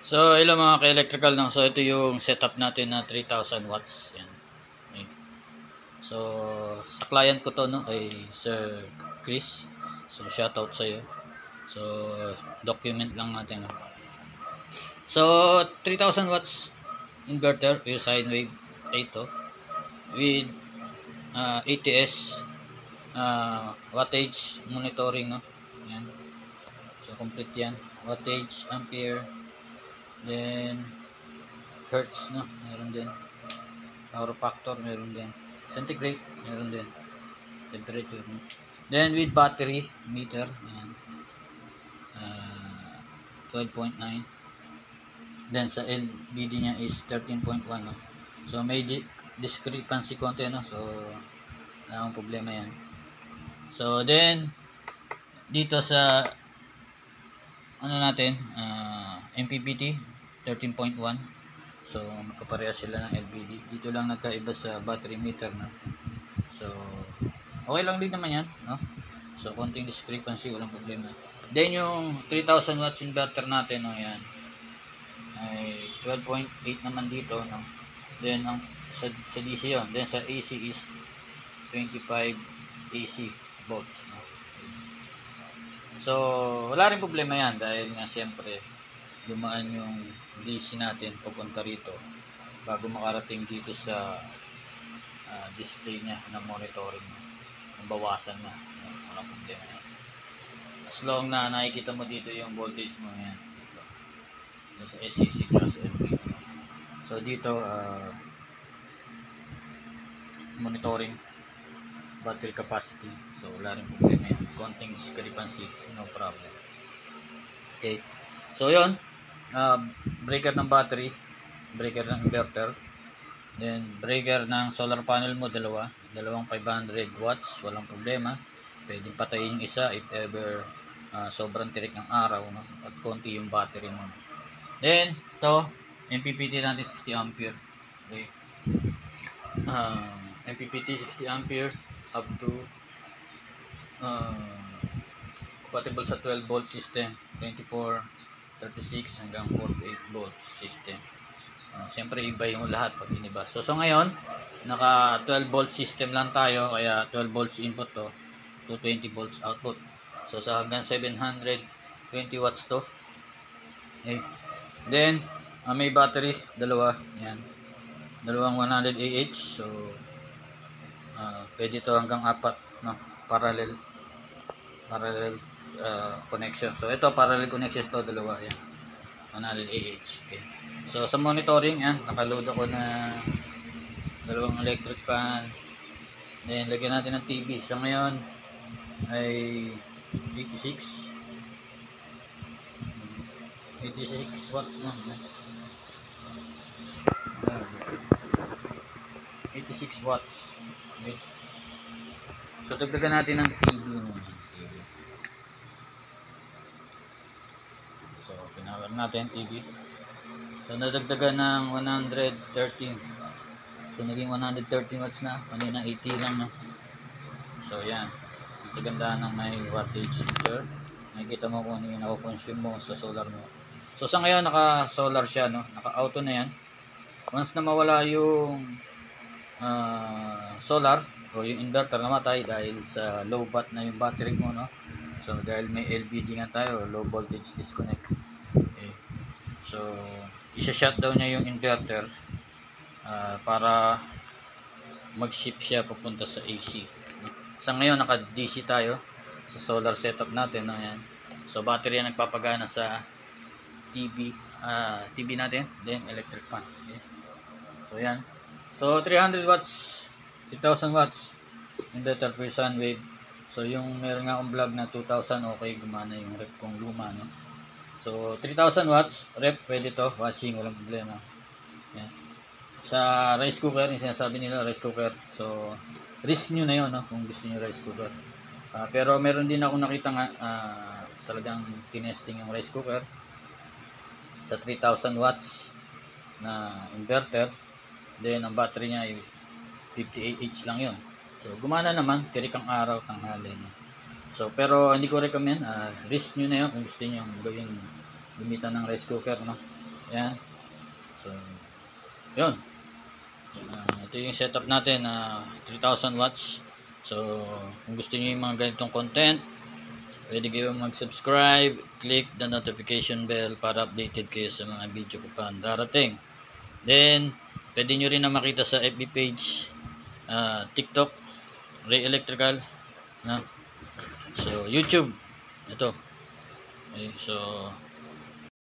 So, hello mga ka-electrical, no? So, ito yung setup natin na 3,000 watts. Yan. Okay. So, sa client ko to, no? Kay Sir Chris. So, shoutout sa'yo. So, document lang natin, no? So, 3,000 watts inverter, yung sine wave 8 to. With ATS wattage monitoring, no? Yan. So, complete yan. Wattage, ampere, then hertz, no? Meron din. Power factor, meron din. Centigrade, meron din. Temperature, no? Then with battery meter, ayan. 12.9. Then sa LBD niya is 13.1, no? So may discrepancy konti, no? So wala akong problema yan. So then dito sa ano natin, MPPT 13.1. So magkaparehas sila ng LBD. Dito lang nagkaiba sa battery meter, no? So okay lang din naman yan, no? So konting discrepancy, walang problema. Then yung 3,000 watts inverter natin, no, yan ay 12.8 naman dito, no? Then ang sa DC yun. Then sa AC is 25 AC volts, no? So wala rin problema yan dahil nga siyempre dumaan yung DC natin papunta rito bago makarating dito sa display niya na monitoring, bawasan na, walang problema yan. As long na nakikita mo dito yung voltage mo, yan dito sa SCC at sa L3. So dito monitoring battery capacity, so wala rin problema yan. Konting discrepancy, no problem. Okay, so yun, breaker ng battery, breaker ng inverter, then breaker ng solar panel mo, dalawang 500 watts, walang problema. Pwedeng patayin yung isa if ever sobrang tirik ng araw, no? At konti yung battery mo. Then to MPPT natin 60 ampere. Okay. MPPT 60 ampere up to compatible sa 12 volt system, 24, 36 hanggang 48 volt system. Siyempre iba yung lahat pag iniba. So ngayon naka 12 volt system lang tayo, kaya 12 volts input to 20 volts output. So sa hanggang 720 watts to. Okay. Then may battery dalawa, yan, dalawang 100 Ah. So pwede to hanggang 4, no? Parallel connection. So ito parallel connection to, dalawa yan, 100 Ah. Okay. So sa monitoring, yan, nakaload ako na dalawang electric fan. Then lagyan natin ng TV. So ngayon ay 86 watts na. 86 watts. Okay. So dagdagan natin ng TV. So pinawar natin TV. So nadagdagan ng 113. So naging 113 watts na. Kanina 80 lang, no? So yan. Ito ganda ng may wattage meter. Makikita mo kung ano yung nako-consume mo sa solar mo. So sa ngayon naka solar siya, no? Naka auto na yan. Once na mawala yung solar o yung inverter, namatay dahil sa low bat na yung battery mo, no? So dahil may LVD nga tayo, low voltage disconnect. Okay. So isa-shutdown niya yung inverter para mag-shift siya papunta sa AC. Sa ngayon naka DC tayo sa solar setup natin, no? Yan. So battery ang nagpapagana sa TV natin, then electric fan. Okay. So yan. So 300 watts, 3,000 watts inverter per sun wave. So yung meron nga akong vlog na 2,000, okay, gumana yung rep kong luma, no? So 3,000 watts rep, pwede to, washing, walang problema. Yan. Sa rice cooker, yung sinasabi nila rice cooker, so risk nyo na yun, no? Kung gusto nyo rice cooker. Pero meron din ako nakita nga talagang tinesting yung rice cooker sa 3,000 watts na inverter. Then ang battery niya ay 50 Ah lang yun. So gumana naman, tirik ang araw, tanghali, no? So pero hindi ko recommend, risk nyo na yun kung gusto nyo gawin, gamitan ng rice cooker, no? Yan. So, yun. Ito yung setup natin na 3,000 watts. So, kung gusto niyo yung mga ganitong content, pwede kayo mag-subscribe, click the notification bell para updated kayo sa mga video ko pa darating. Then, pwede nyo rin na makita sa FB page, TikTok, Ray Electrical, no? So, YouTube, ito. Okay, so,